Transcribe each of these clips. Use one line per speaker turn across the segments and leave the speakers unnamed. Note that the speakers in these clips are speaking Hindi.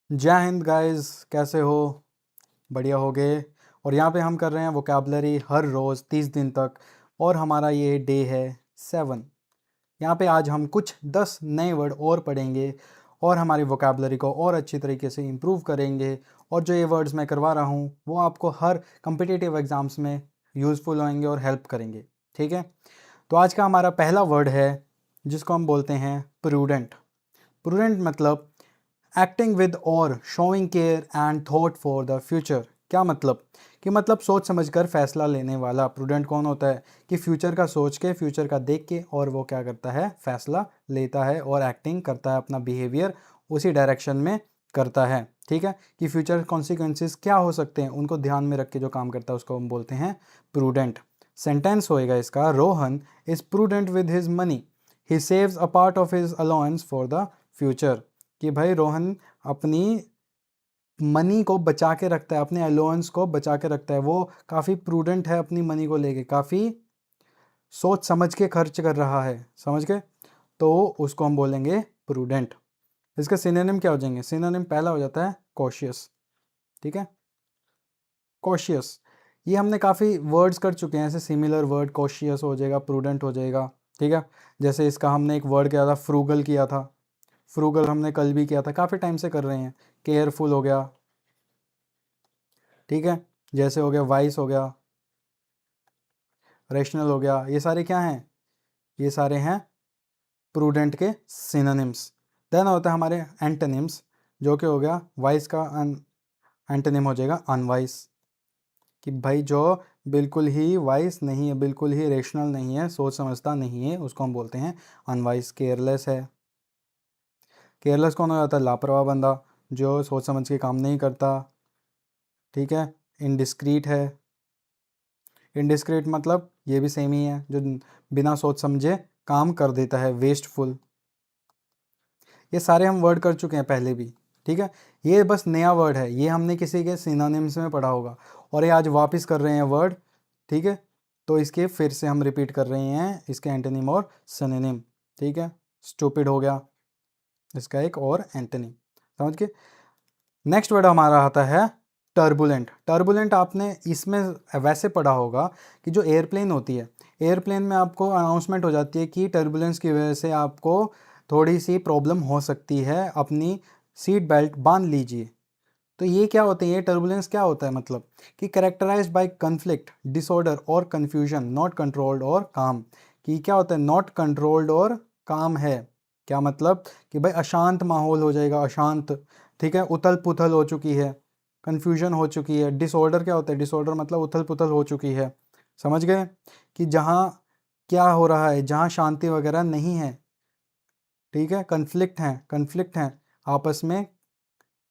जय हिंद गाइस, कैसे हो? बढ़िया हो गए। और यहाँ पे हम कर रहे हैं वोकेबलरी हर रोज़ 30 दिन तक। और हमारा ये डे है 7। यहाँ पे आज हम कुछ 10 नए वर्ड और पढ़ेंगे और हमारी वोकेबलरी को और अच्छी तरीके से इम्प्रूव करेंगे। और जो ये वर्ड्स मैं करवा रहा हूँ वो आपको हर कम्पिटिटिव एग्ज़ाम्स में यूज़फुल होंगे और हेल्प करेंगे। ठीक है, तो आज का हमारा पहला वर्ड है जिसको हम बोलते हैं प्रूडेंट। प्रूडेंट मतलब एक्टिंग विद और showing care and thought for the future. क्या मतलब कि मतलब सोच समझकर फैसला लेने वाला। प्रूडेंट कौन होता है कि फ्यूचर का सोच के, फ्यूचर का देख के और वो क्या करता है, फैसला लेता है और एक्टिंग करता है, अपना बिहेवियर उसी डायरेक्शन में करता है। ठीक है, कि फ्यूचर कॉन्सिक्वेंसेस क्या हो सकते हैं उनको ध्यान में रख के जो काम करता है उसको हम बोलते हैं प्रूडेंट। सेंटेंस होएगा इसका, Rohan is prudent with his money, he saves a part of his allowance for the future. कि भाई रोहन अपनी मनी को बचा के रखता है, अपने अलाउंस को बचा के रखता है, वो काफ़ी प्रूडेंट है अपनी मनी को लेके, काफ़ी सोच समझ के खर्च कर रहा है। समझ गए? तो उसको हम बोलेंगे प्रूडेंट। इसके सिनोनिम क्या हो जाएंगे? सिनोनिम पहला हो जाता है कॉशियस। ठीक है, कॉशियस। ये हमने काफ़ी वर्ड्स कर चुके हैं, ऐसे सिमिलर वर्ड। कॉशियस हो जाएगा, प्रूडेंट हो जाएगा। ठीक है, जैसे इसका हमने एक वर्ड किया था, फ्रूगल किया था। फ्रूगल हमने कल भी किया था, काफ़ी टाइम से कर रहे हैं। केयरफुल हो गया। ठीक है, जैसे हो गया वाइस हो गया, रेशनल हो गया। ये सारे क्या हैं? ये सारे हैं प्रूडेंट के सिनोनिम्स। देन होता है हमारे एंटोनिम्स, जो कि हो गया वाइस का एंटोनिम हो जाएगा अनवाइस। कि भाई जो बिल्कुल ही वाइस नहीं है, बिल्कुल ही रेशनल नहीं है, सोच समझता नहीं है, उसको हम बोलते हैं अनवाइस। केयरलेस है। केयरलेस कौन हो जाता है? लापरवाह बंदा जो सोच समझ के काम नहीं करता। ठीक है, इनडिस्क्रीट है। इनडिस्क्रीट मतलब ये भी सेम ही है, जो बिना सोच समझे काम कर देता है, वेस्टफुल। ये सारे हम वर्ड कर चुके हैं पहले भी। ठीक है, ये बस नया वर्ड है, ये हमने किसी के सिनोनिम्स में पढ़ा होगा और ये आज वापस कर रहे हैं वर्ड। ठीक है, तो इसके फिर से हम रिपीट कर रहे हैं इसके एंटोनिम और सिनोनिम। ठीक है, स्टूपिड हो गया इसका एक और एंटोनिम। समझ के? नेक्स्ट वर्ड हमारा आता है टर्बुलेंट। टर्बुलेंट आपने इसमें वैसे पढ़ा होगा कि जो एयरप्लेन होती है, एयरप्लेन में आपको अनाउंसमेंट हो जाती है कि टर्बुलेंस की वजह से आपको थोड़ी सी प्रॉब्लम हो सकती है, अपनी सीट बेल्ट बांध लीजिए। तो ये क्या होते हैं? ये टर्बुलेंस क्या होता है? मतलब कि करेक्टराइज्ड बाय कन्फ्लिक्ट, डिसऑर्डर और कन्फ्यूजन, नॉट कंट्रोल्ड और काम। कि क्या होता है? नॉट कंट्रोल्ड और काम है। क्या मतलब कि भाई अशांत माहौल हो जाएगा, अशांत। ठीक है, उथल पुथल हो चुकी है, कन्फ्यूजन हो चुकी है। डिसऑर्डर क्या होता है? डिसऑर्डर मतलब उथल पुथल हो चुकी है। समझ गए? कि जहाँ क्या हो रहा है, जहाँ शांति वगैरह नहीं है। ठीक है, कन्फ्लिक्ट हैं, कन्फ्लिक्ट हैं, आपस में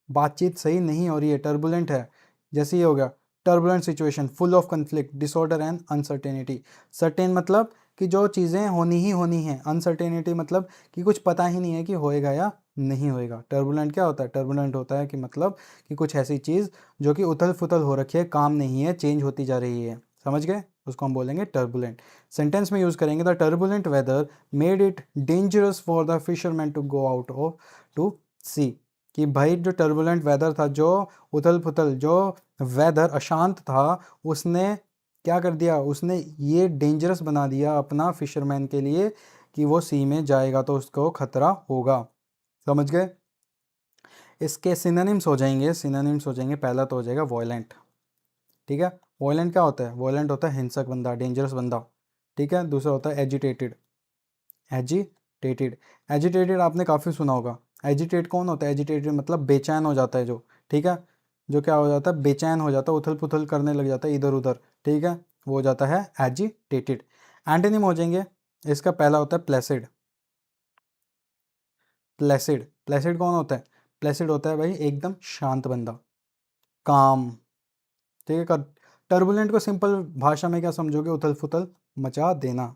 बातचीत सही नहीं हो रही है, टर्बुलेंट है। जैसे ये हो गया turbulent situation, full of conflict, disorder and uncertainty. Certain मतलब कि जो चीज़ें होनी ही होनी हैं, अनसर्टेनिटी मतलब कि कुछ पता ही नहीं है कि होएगा या नहीं होएगा। टर्बुलेंट क्या होता है? टर्बुलेंट होता है कि मतलब कि कुछ ऐसी चीज़ जो कि उथल फुथल हो रखी है, काम नहीं है, चेंज होती जा रही है। समझ गए? उसको हम बोलेंगे टर्बुलेंट। सेंटेंस में यूज़ करेंगे, the turbulent weather made it dangerous for the fisherman to go out of to sea. कि भाई जो टर्बुलेंट वेदर था, जो उथल पुथल, जो वेदर अशांत था, उसने क्या कर दिया? उसने ये डेंजरस बना दिया अपना फिशरमैन के लिए कि वो सी में जाएगा तो उसको खतरा होगा। समझ गए? इसके सिनोनिम्स हो जाएंगे, सिनोनिम्स हो जाएंगे। पहला तो हो जाएगा वॉयलेंट। ठीक है, वॉयलेंट क्या होता है? वॉयलेंट होता है हिंसक बंदा, डेंजरस बंदा। ठीक है, दूसरा होता है एजिटेटेड। एजिटेटेड, एजिटेटेड आपने काफ़ी सुना होगा। एजिटेट कौन होता है? एजिटेटेड मतलब बेचैन हो जाता है जो। ठीक है, जो क्या हो जाता है? बेचैन हो जाता है, उथल पुथल करने लग जाता है इधर उधर। ठीक है, वो हो जाता है एजिटेटेड। एंटोनिम हो जाएंगे, इसका पहला होता है प्लेसिड। प्लेसिड, प्लेसिड कौन होता है? प्लेसिड होता है भाई एकदम शांत बंदा, काम। ठीक है, टर्बुलेंट को सिंपल भाषा में क्या समझोगे? उथल पुथल मचा देना।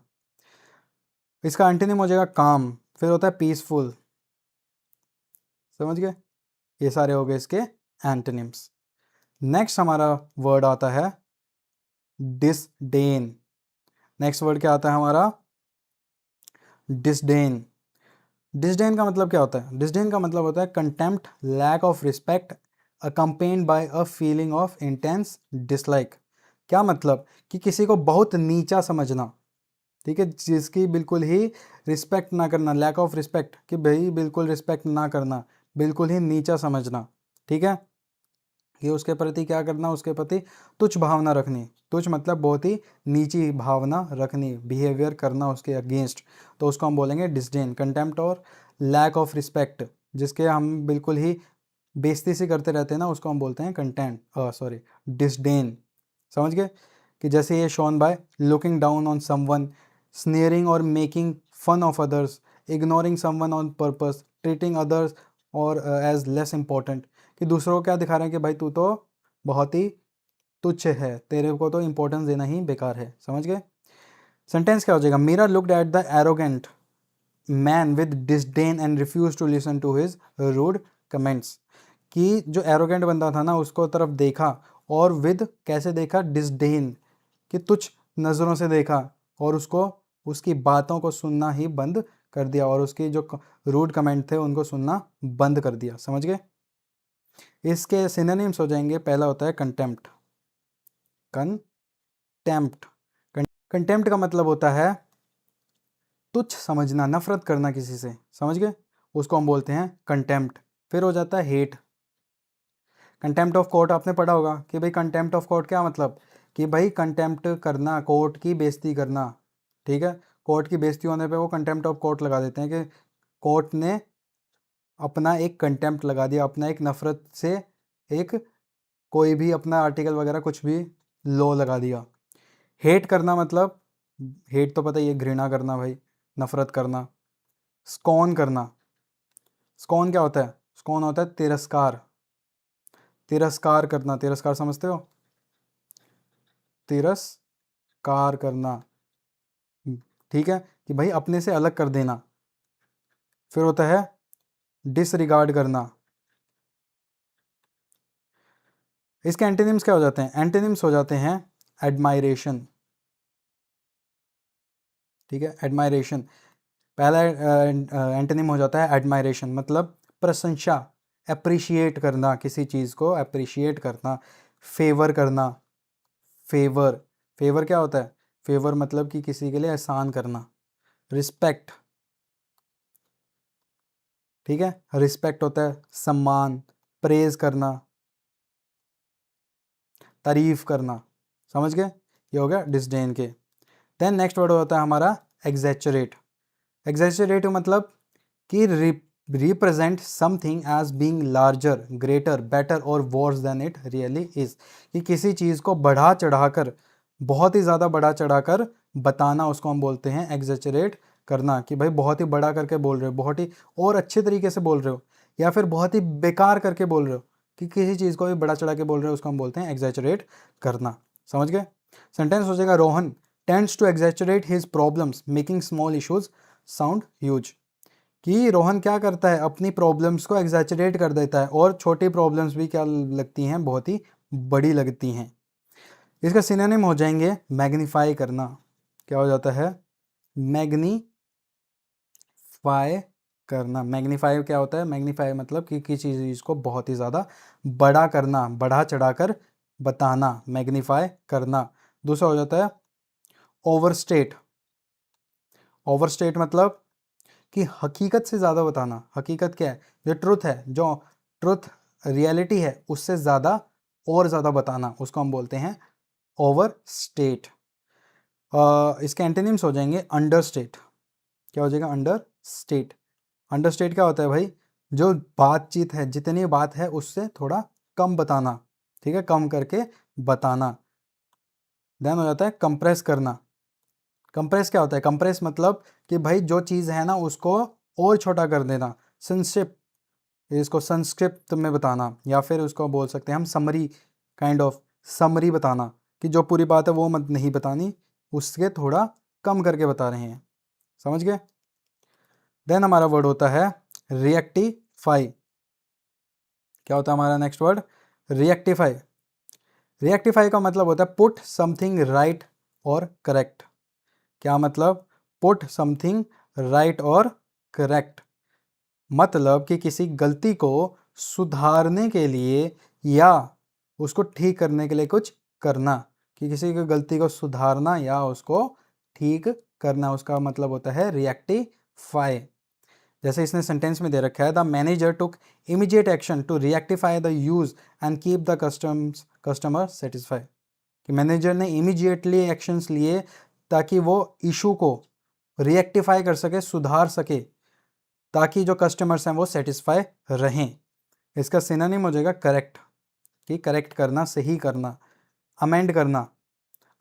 इसका एंटोनिम हो जाएगा काम। फिर होता है पीसफुल। समझ गए? ये सारे हो गए इसके एंटोनिम्स। नेक्स्ट हमारा वर्ड आता है डिसडेन। नेक्स्ट वर्ड क्या आता है हमारा? डिसडेन। डिसडेन का मतलब क्या होता है? डिसडेन का मतलब होता है contempt, lack of respect, accompanied by a feeling of intense dislike. क्या मतलब? कि किसी को बहुत नीचा समझना, ठीक है, जिसकी बिल्कुल ही रिस्पेक्ट ना करना, लैक ऑफ रिस्पेक्ट, कि भाई बिल्कुल रिस्पेक्ट ना करना, बिल्कुल ही नीचा समझना, ठीक है, कि उसके प्रति क्या करना, उसके प्रति तुच्छ भावना रखनी। तुच्छ मतलब बहुत ही नीची भावना रखनी, बिहेवियर करना उसके अगेंस्ट, तो उसको हम बोलेंगे डिसडेन। कंटेम्प्ट और लैक ऑफ रिस्पेक्ट, जिसके हम बिल्कुल ही बेइज्जती सी करते रहते हैं ना, उसको हम बोलते हैं डिसडेन। समझ गए? कि जैसे ये shown by looking down on someone, sneering और making fun of others, ignoring someone on purpose, treating others और एज लेस इंपॉर्टेंट, कि दूसरों को क्या दिखा रहे हैं कि भाई तू तो बहुत ही तुच्छ है, तेरे को तो इंपॉर्टेंस देना ही बेकार है। समझ गए? सेंटेंस क्या हो जाएगा? Meera looked at the arrogant man with disdain and refuse to listen to his rude comments. कि जो एरोगेंट बंदा था ना, उसको तरफ देखा, और विद कैसे देखा? डिसडेन, कि तुच्छ नज़रों से देखा, और उसको उसकी बातों को सुनना ही बंद कर दिया, और उसकी जो रूड कमेंट थे उनको सुनना बंद कर दिया। समझ गए? इसके सिनोनिम्स हो जाएंगे, पहला होता है कंटेम्प्ट। कंटेम्प्ट, कंटेम्प्ट का मतलब होता है तुच्छ समझना, नफरत करना किसी से। समझ गए? उसको हम बोलते हैं कंटेम्प्ट। फिर हो जाता है हेट। कंटेम्प्ट ऑफ कोर्ट आपने पढ़ा होगा कि भाई कंटेम्प्ट ऑफ कोर्ट क्या मतलब? कि भाई कंटेम्प्ट करना, कोर्ट की बेइज्जती करना, ठीक है, कोर्ट की बेइज्जती होने पे वो कंटेम्प्ट ऑफ कोर्ट लगा देते हैं, कि कोर्ट ने अपना एक कंटेम्प्ट लगा दिया, अपना एक नफरत से एक कोई भी अपना आर्टिकल वगैरह कुछ भी लॉ लगा दिया। हेट करना मतलब, हेट तो पता ही है, घृणा करना भाई, नफरत करना। स्कॉन करना, स्कॉन क्या होता है? स्कॉन होता है तिरस्कार। तिरस्कार करना, तिरस्कार समझते हो? तिरस्कार करना, ठीक है, कि भाई अपने से अलग कर देना। फिर होता है डिसरिगार्ड करना। इसके एंटीनिम्स क्या हो जाते हैं? एंटीनिम्स हो जाते हैं एडमायरेशन, ठीक है, एडमायरेशन। पहला एंटोनिम हो जाता है एडमायरेशन, मतलब प्रशंसा, अप्रिशिएट करना, किसी चीज़ को अप्रिशिएट करना। फेवर करना, फेवर, फेवर क्या होता है? फेवर मतलब कि किसी के लिए एहसान करना। रिस्पेक्ट, ठीक है, रिस्पेक्ट होता है सम्मान, प्रेज करना, तारीफ करना। समझ गए? ये हो गया डिसडेन के। देन नेक्स्ट वर्ड होता है हमारा एग्जैचुरेट। एग्जैचुरेट मतलब कि represent something as being larger, greater, better और worse than it really is. कि किसी चीज़ को बढ़ा चढ़ाकर, बहुत ही ज़्यादा बढ़ा चढ़ाकर बताना, उसको हम बोलते हैं एग्जैचुरेट करना। कि भाई बहुत ही बड़ा करके बोल रहे हो, बहुत ही और अच्छे तरीके से बोल रहे हो, या फिर बहुत ही बेकार करके बोल रहे हो, कि किसी चीज़ को भी बड़ा चढ़ा के बोल रहे हो, उसको हम बोलते हैं एग्जैचुरेट करना। समझ गए? सेंटेंस हो जाएगा Rohan tends to exaggerate his problems making small issues sound huge. कि रोहन क्या करता है? अपनी प्रॉब्लम्स को एग्जैचुरेट कर देता है, और छोटी प्रॉब्लम्स भी क्या लगती हैं? बहुत ही बड़ी लगती हैं। इसका सिनोनिम हो जाएंगे मैग्नीफाई करना। क्या हो जाता है? मैग्नीफाई करना। मैग्नीफाई क्या होता है? मैग्नीफाई मतलब कि किसी चीज़ को बहुत ही ज़्यादा बड़ा करना, बढ़ा चढ़ाकर बताना, मैग्नीफाई करना। दूसरा हो जाता है ओवरस्टेट। ओवरस्टेट मतलब कि हकीकत से ज़्यादा बताना। हकीकत क्या है? जो ट्रुथ है, जो ट्रुथ रियलिटी है, उससे ज़्यादा और ज़्यादा बताना, उसको हम बोलते हैं ओवर स्टेट। इसके एंटोनिम्स हो जाएंगे अंडर स्टेट। क्या हो जाएगा? Under state. अंडर स्टेट क्या होता है भाई? जो बातचीत है, जितनी बात है उससे थोड़ा कम बताना, ठीक है, कम करके बताना। देन हो जाता है कंप्रेस करना। कंप्रेस क्या होता है? कंप्रेस मतलब कि भाई जो चीज़ है ना, उसको और छोटा कर देना, संक्षिप्त, इसको संस्कृत में बताना, या फिर उसको बोल सकते हैं हम समरी, काइंड ऑफ समरी बताना, कि जो पूरी बात है वो मत नहीं बतानी, उसके थोड़ा कम करके बता रहे हैं। समझ गए? देन हमारा वर्ड होता है रिएक्टिफाई। क्या होता है हमारा नेक्स्ट वर्ड? रिएक्टिफाई। रिएक्टिफाई का मतलब होता है पुट समथिंग राइट और करेक्ट। क्या मतलब? पुट समथिंग राइट और करेक्ट, मतलब कि किसी गलती को सुधारने के लिए या उसको ठीक करने के लिए कुछ करना, कि किसी की गलती को सुधारना या उसको ठीक करना, उसका मतलब होता है रिएक्टिफाई। जैसे इसने सेंटेंस में दे रखा है, the manager took immediate action to rectify the use and keep the customer satisfy, कि मैनेजर ने इमीडिएटली एक्शंस लिए ताकि वो इशू को रिएक्टिफाई कर सके, सुधार सके, ताकि जो कस्टमर्स हैं वो सेटिस्फाई रहें। इसका सिनोनिम हो जाएगा करेक्ट, कि करेक्ट करना, सही करना। अमेंड करना,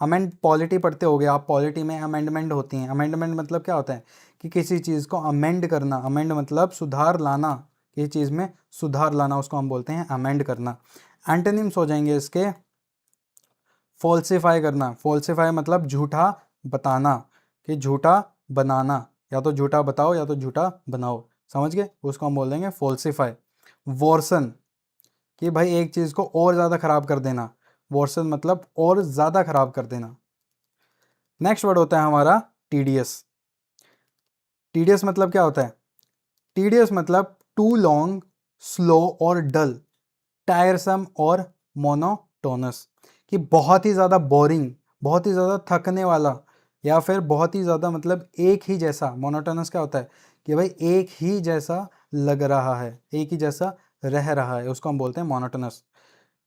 अमेंड पॉलिटी पढ़ते होगे आप, पॉलिटी में अमेंडमेंट होती हैं। अमेंडमेंट मतलब क्या होता है कि किसी चीज़ को अमेंड करना, अमेंड मतलब सुधार लाना, किसी चीज़ में सुधार लाना, उसको हम बोलते हैं अमेंड करना। एंटोनिम्स हो जाएंगे इसके, फॉल्सिफाई करना, फॉल्सिफाई मतलब झूठा बताना, कि झूठा बनाना, या तो झूठा बताओ या तो झूठा बनाओ, समझ गए, उसको हम बोल देंगे फॉल्सिफाई। वॉर्सन, कि भाई एक चीज़ को और ज़्यादा ख़राब कर देना, वॉर्सन मतलब और ज़्यादा ख़राब कर देना। नेक्स्ट वर्ड होता है हमारा टीडियस। टीडियस मतलब क्या होता है? टीडियस मतलब टू लॉन्ग, स्लो और डल, टायरसम और मोनोटोनस, कि बहुत ही ज़्यादा बोरिंग, बहुत ही ज़्यादा थकने वाला, या फिर बहुत ही ज़्यादा मतलब एक ही जैसा। मोनोटोनस क्या होता है कि भाई एक ही जैसा लग रहा है, एक ही जैसा रह रहा है, उसको हम बोलते हैं मोनोटोनस।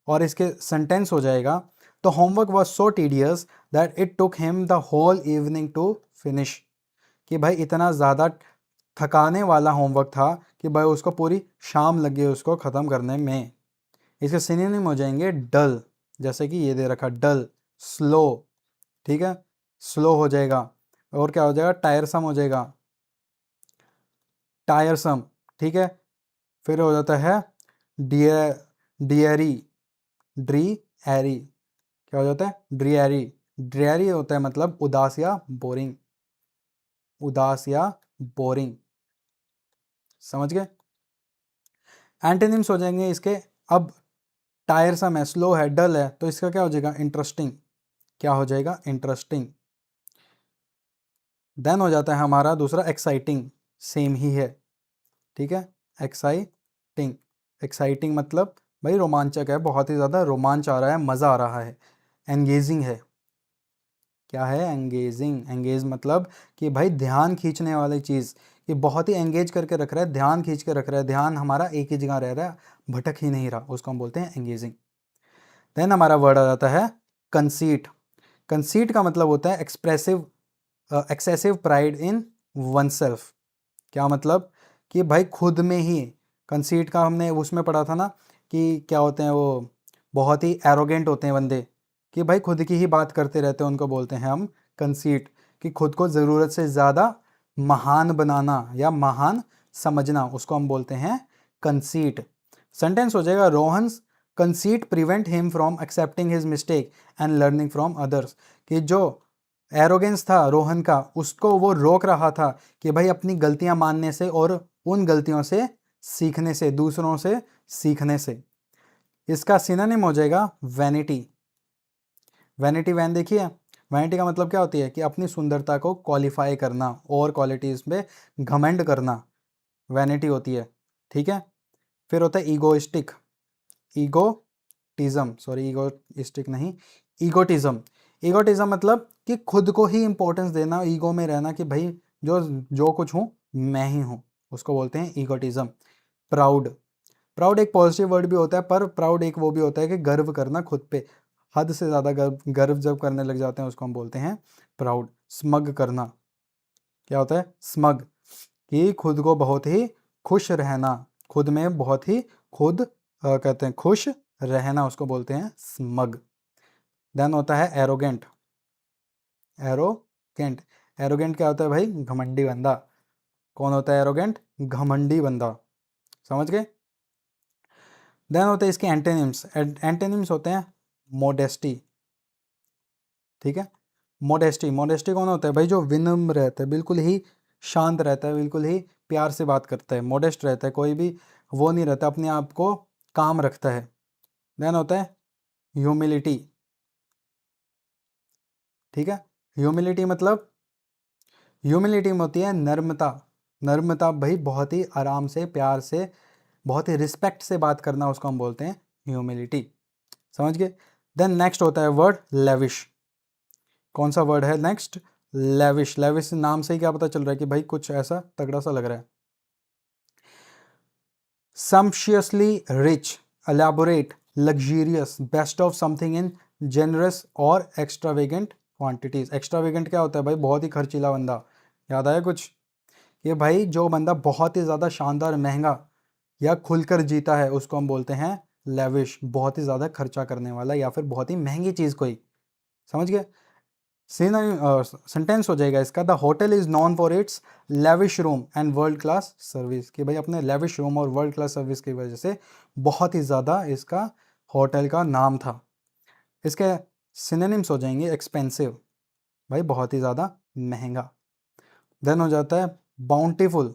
और इसके सेंटेंस हो जाएगा, तो homework was so tedious that it took him the whole evening to finish, कि भाई इतना ज़्यादा थकाने वाला होमवर्क था कि भाई उसको पूरी शाम लग गई उसको ख़त्म करने में। इसके सिनोनिम हो जाएंगे डल, जैसे कि ये दे रखा डल, स्लो, ठीक है, स्लो हो जाएगा। और क्या हो जाएगा? टायरसम हो जाएगा, टायरसम, ठीक है। फिर हो जाता है डियरी, ड्री एरी, क्या हो जाता है? ड्रियरी, ड्रियरी होता है मतलब उदास या बोरिंग, उदास या बोरिंग, समझ गए। एंटोनिम्स हो जाएंगे इसके, अब टायरसम है, स्लो है, डल है, तो इसका क्या हो जाएगा? इंटरेस्टिंग, क्या हो जाएगा? इंटरेस्टिंग। देन हो जाता है हमारा दूसरा एक्साइटिंग, सेम ही है, ठीक है, एक्साइटिंग। एक्साइटिंग मतलब भाई रोमांचक है, बहुत ही ज़्यादा रोमांच आ रहा है, मज़ा आ रहा है। एंगेजिंग है, क्या है? एंगेजिंग। एंगेज मतलब कि भाई ध्यान खींचने वाली चीज़, कि बहुत ही एंगेज करके रख रहा है, ध्यान खींच के रख रहा है, ध्यान हमारा एक ही जगह रह रहा है, भटक ही नहीं रहा, उसको हम बोलते हैं एंगेजिंग। देन हमारा वर्ड आ जाता है कंसीट। कंसीट का मतलब होता है expressive, excessive pride in one self. क्या मतलब? कि भाई खुद में ही, कंसीट का हमने उसमें पढ़ा था ना, कि क्या होते हैं वो, बहुत ही एरोगेंट होते हैं बंदे, कि भाई खुद की ही बात करते रहते हैं, उनको बोलते हैं हम कंसीट, कि खुद को ज़रूरत से ज़्यादा महान बनाना या महान समझना, उसको हम बोलते हैं कंसीट। सेंटेंस हो जाएगा, Rohan's conceit prevent him from accepting his mistake and learning from others, कि जो एरोगेंस था रोहन का, उसको वो रोक रहा था कि भाई अपनी गलतियां मानने से और उन गलतियों से सीखने से, दूसरों से सीखने से। इसका सिनोनिम हो जाएगा वैनिटी। वैनिटी, वैन देखिए, वैनिटी का मतलब क्या होती है? कि अपनी सुंदरता को क्वालिफाई करना और क्वालिटीज़ पे घमंड करना, वैनिटी होती है, ठीक है। फिर होता है ईगोइस्टिक, ईगोटिज्म, सॉरी ईगोइस्टिक नहीं, ईगोटिज्म। ईगोटिज्म मतलब कि खुद को ही इंपॉर्टेंस देना, ईगो में रहना, कि भाई जो जो कुछ हूँ मैं ही हूँ, उसको बोलते हैं ईगोटिज्म। प्राउड, प्राउड एक पॉजिटिव वर्ड भी होता है, पर प्राउड एक वो भी होता है कि गर्व करना खुद पे, हद से ज़्यादा गर्व, गर्व जब करने लग जाते हैं उसको हम बोलते हैं प्राउड। स्मग करना, क्या होता है? स्मग, कि खुद को बहुत ही खुश रहना, खुद में बहुत ही खुद कहते हैं खुश रहना, उसको बोलते हैं स्मग। देन होता है एरोगेंट। एरोगेंट, एरोगेंट क्या होता है भाई? घमंडी बंदा। कौन होता है एरोगेंट? घमंडी बंदा, समझ गए। देन होते हैं इसके एंटेनिम्स। एंटेनिम्स होते हैं मोडेस्टी, ठीक है। मोडेस्टी, मोडेस्टी कौन होता है भाई? जो विनम्र रहता है, बिल्कुल ही शांत रहता है, बिल्कुल ही प्यार से बात करता है, मोडेस्ट रहता है, कोई भी वो नहीं रहता, अपने आप को काम रखता है। देन होता है ह्यूमिलिटी, ठीक है। ह्यूमिलिटी मतलब, ह्यूमिलिटी में होती है नम्रता, नम्रता भाई बहुत ही आराम से, प्यार से, बहुत ही रिस्पेक्ट से बात करना, उसको हम बोलते हैं ह्यूमिलिटी। समझ गए। देन नेक्स्ट होता है वर्ड लेविश। कौन सा वर्ड है नेक्स्ट? लेविश। लेविश नाम से ही क्या पता चल रहा है कि भाई कुछ ऐसा तगड़ा सा लग रहा है। sumptuously rich, elaborate, luxurious, best of something in generous और extravagant quantities। extravagant क्या होता है भाई? बहुत ही खर्चीला बंदा। याद आया कुछ? ये भाई जो बंदा बहुत ही ज़्यादा शानदार, महंगा या खुलकर जीता है, उसको हम बोलते हैं लेविश। बहुत ही ज़्यादा खर्चा करने वाला या फिर बहुत ही महंगी चीज़ कोई। समझ गए। सेंटेंस हो जाएगा इसका, the hotel is non for its lavish room and world class service. कि भाई अपने लेविश रूम और वर्ल्ड क्लास सर्विस की वजह से बहुत ही ज़्यादा इसका होटल का नाम था। इसके सिनोनिम्स हो जाएंगे एक्सपेंसिव, भाई बहुत ही ज़्यादा महंगा। देन हो जाता है बाउंटीफुल।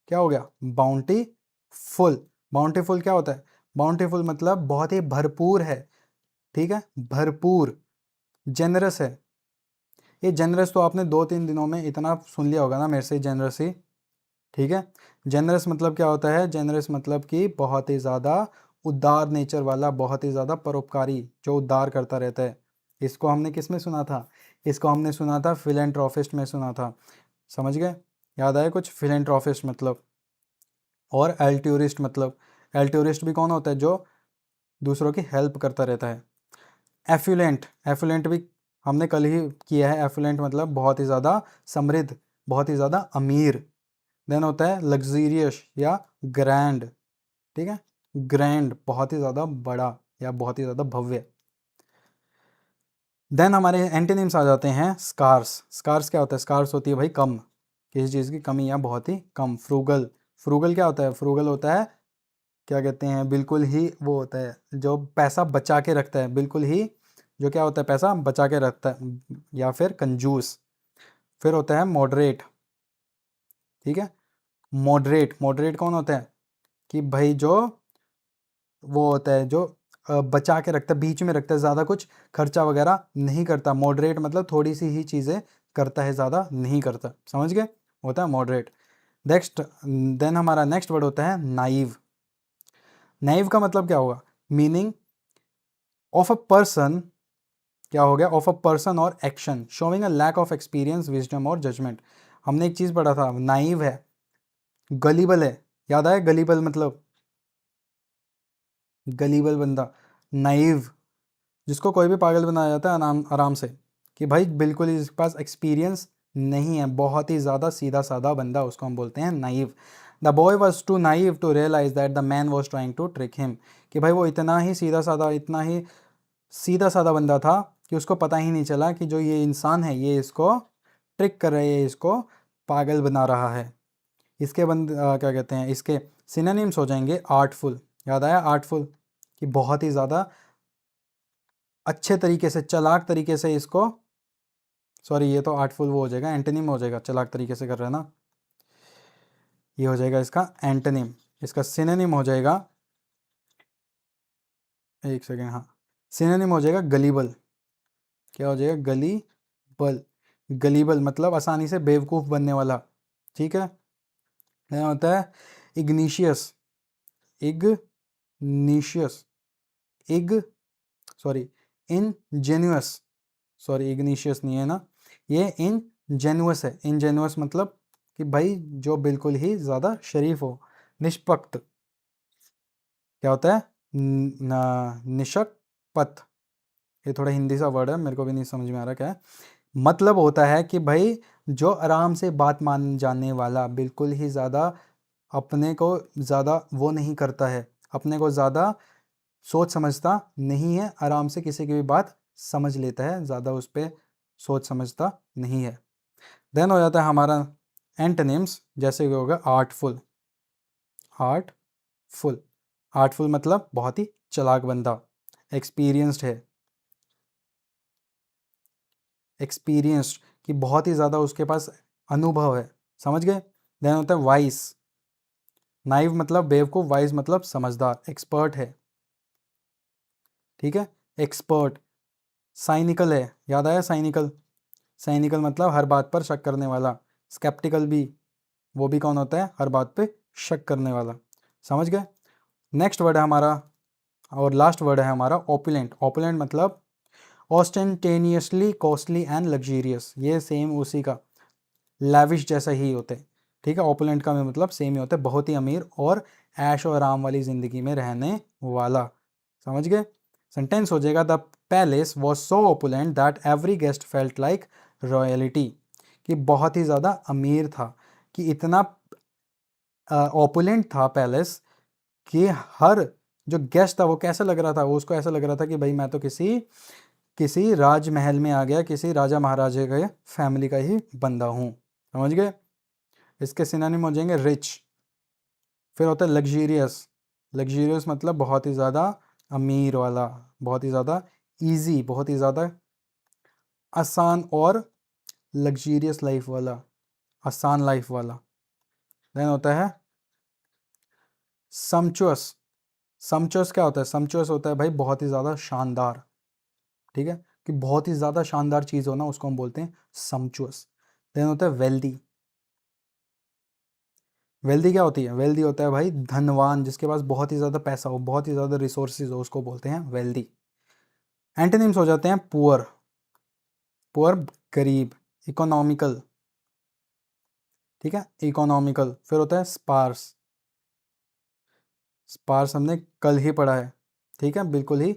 क्या हो गया? बाउंटीफुल। बाउंटीफुल क्या होता है? बाउंटीफुल मतलब बहुत ही भरपूर है। ठीक है, भरपूर, जेनरस है। ये जेनरस तो आपने 2-3 दिनों में इतना सुन लिया होगा ना मेरे से, जेनरस ही। ठीक है, जेनरस मतलब क्या होता है? जेनरस मतलब कि बहुत ही ज़्यादा उदार नेचर वाला, बहुत ही ज़्यादा परोपकारी, जो उद्धार करता रहता है। इसको हमने किस में सुना था? इसको हमने सुना था फिलेंट्रोफिस्ट में सुना था। समझ गए? याद आया कुछ? फिलेंट्रोफिस्ट मतलब। और एल्ट्यूरिस्ट मतलब, एल्ट्यूरिस्ट भी कौन होता है? जो दूसरों की हेल्प करता रहता है। एफ्लुएंट, एफ्लुएंट भी हमने कल ही किया है। एफ्लुएंट मतलब बहुत ही ज़्यादा समृद्ध, बहुत ही ज़्यादा अमीर। देन होता है लग्जीरियस या ग्रैंड। ठीक है, ग्रैंड बहुत ही ज़्यादा बड़ा या बहुत ही ज़्यादा भव्य। देन हमारे एंटीनिम्स आ जाते हैं स्कार्स। स्कार्स क्या होता है? स्कार्स होती है भाई कम, किसी चीज़ की कमी या बहुत ही कम। फ्रूगल, फ्रूगल क्या होता है? फ्रूगल होता है, क्या कहते हैं, बिल्कुल ही वो होता है जो पैसा बचा के रखता है, बिल्कुल ही जो क्या होता है, पैसा बचा के रखता है। या फिर कंजूस। फिर होता है मॉडरेट। ठीक है, मॉडरेट, मॉडरेट कौन होता है? कि भाई जो वो होता है जो बचा के रखता है, बीच में रखता है, ज़्यादा कुछ खर्चा वगैरह नहीं करता। मॉडरेट मतलब थोड़ी सी ही चीज़ें करता है, ज़्यादा नहीं करता। समझ गए, होता है मॉडरेट। नेक्स्ट, देन हमारा नेक्स्ट वर्ड होता है नाइव। नाइव का मतलब क्या होगा? मीनिंग ऑफ अ पर्सन, क्या हो गया? ऑफ अ पर्सन और action showing a lack of experience, wisdom और जजमेंट। हमने एक चीज़ पढ़ा था, नाइव है, गलीबल है। याद आया? गलीबल मतलब गलीबल बंदा, नाइव, जिसको कोई भी पागल बनाया जाता है आराम आराम से, कि भाई बिल्कुल ही इसके पास एक्सपीरियंस नहीं है, बहुत ही ज़्यादा सीधा साधा बंदा, उसको हम बोलते हैं naive. The boy was too naive to realise that the man was trying to trick him. कि भाई वो इतना ही सीधा साधा, इतना ही सीधा साधा बंदा था कि उसको पता ही नहीं चला कि जो ये इंसान है ये इसको ट्रिक कर रहा है, इसको पागल बना रहा है। इसके क्या कहते हैं, इसके सिनोनिम्स हो जाएंगे आर्टफुल। याद आया? आर्टफुल, कि बहुत ही ज़्यादा अच्छे तरीके से, चालाक तरीके से इसको, सॉरी ये तो आर्टफुल वो हो जाएगा, एंटोनिम हो जाएगा, चालाक तरीके से कर रहा है ना, ये हो जाएगा इसका एंटोनिम। इसका सिनोनिम हो जाएगा, एक सेकेंड, हाँ, सिनोनिम हो जाएगा गलीबल। क्या हो जाएगा? गलीबल। गलीबल मतलब आसानी से बेवकूफ़ बनने वाला। ठीक है, यहाँ होता है इग्निशियस, इग्निशियस, इग सॉरी इनजेन्युअस, सॉरी इग्निशियस नहीं है ना, ये इनजेन्युअस है। इनजेन्युअस मतलब कि भाई जो बिल्कुल ही ज़्यादा शरीफ हो, निष्पक्ष। क्या होता है? निष्पक्ष। ये थोड़ा हिंदी सा वर्ड है, मेरे को भी नहीं समझ में आ रहा क्या है। मतलब होता है कि भाई जो आराम से बात मान जाने वाला, बिल्कुल ही ज़्यादा अपने को ज़्यादा वो नहीं करता है, अपने को ज़्यादा सोच समझता नहीं है, आराम से किसी की भी बात समझ लेता है, ज़्यादा उस पर सोच समझता नहीं है। देन हो जाता है हमारा एंटोनिम्स, जैसे कि होगा आर्टफुल। आर्टफुल, आर्टफुल मतलब बहुत ही चालाक बंदा, एक्सपीरियंस्ड है, एक्सपीरियंस्ड कि बहुत ही ज़्यादा उसके पास अनुभव है। समझ गए। देन होता है वाइस। नाइव मतलब बेवकूफ़, वाइज मतलब समझदार, एक्सपर्ट है। ठीक है, एक्सपर्ट। साइनिकल है, याद आया? साइनिकल, साइनिकल मतलब हर बात पर शक करने वाला, स्केप्टिकल भी। वो भी कौन होता है? हर बात पे शक करने वाला। समझ गए? नेक्स्ट वर्ड है हमारा और लास्ट वर्ड है हमारा ओपुलेंट। ओपुलेंट मतलब ऑस्टेंटेनियसली कॉस्टली एंड लग्जरियस। ये सेम उसी का लैविश जैसा ही होते हैं। ठीक है, ओपुलेंट का मतलब सेम ही होता है, बहुत ही अमीर और ऐश और आराम वाली ज़िंदगी में रहने वाला। समझ गए? सेंटेंस हो जाएगा the palace was so opulent that every guest felt like royalty. कि बहुत ही ज़्यादा अमीर था, कि इतना ओपुलेंट था पैलेस कि हर जो गेस्ट था वो कैसा लग रहा था, वो उसको ऐसा लग रहा था कि भाई मैं तो किसी राजमहल में आ गया, किसी राजा महाराजे का फैमिली का ही बंदा हूँ। समझ गए? इसके सिनोनिम हो जाएंगे रिच। फिर होता है लग्जीरियस। लग्जीरियस मतलब बहुत ही ज़्यादा अमीर वाला, बहुत ही ज़्यादा इजी, बहुत ही ज़्यादा आसान और लग्जीरियस लाइफ वाला, आसान लाइफ वाला। देन होता है सम्चुअस। सम्चुअस क्या होता है? सम्चुअस होता है भाई बहुत ही ज़्यादा शानदार। ठीक है, कि बहुत ही ज़्यादा शानदार चीज़ हो ना, उसको हम बोलते हैं सम्चुअस। देन होता है वेल्दी। वेल्दी क्या होती है? वेल्दी होता है भाई धनवान, जिसके पास बहुत ही ज़्यादा पैसा हो, बहुत ही ज़्यादा रिसोर्सेज हो, उसको बोलते हैं वेल्दी। एंटोनिम्स हो जाते हैं पुअर। पुअर गरीब। इकोनॉमिकल। ठीक है, इकोनॉमिकल। फिर होता है स्पार्स। स्पार्स हमने कल ही पढ़ा है। ठीक है, बिल्कुल ही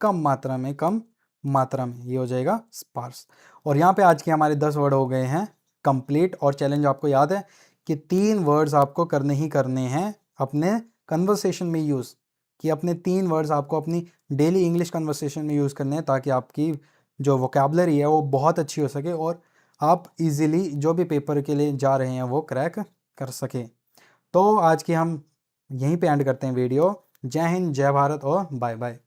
कम मात्रा में, कम मात्रा में, ये हो जाएगा स्पार्स। और यहाँ पे आज के हमारे 10 वर्ड हो गए हैं कंप्लीट। और चैलेंज आपको याद है कि 3 वर्ड्स आपको करने ही करने हैं अपने कन्वर्सेशन में यूज़। कि अपने 3 वर्ड्स आपको अपनी डेली इंग्लिश कन्वर्सेशन में यूज़ करने हैं, ताकि आपकी जो वोकैबुलरी है वो बहुत अच्छी हो सके और आप इजीली जो भी पेपर के लिए जा रहे हैं वो क्रैक कर सकें। तो आज की हम यहीं पे एंड करते हैं वीडियो। जय हिंद, जय भारत और बाय बाय।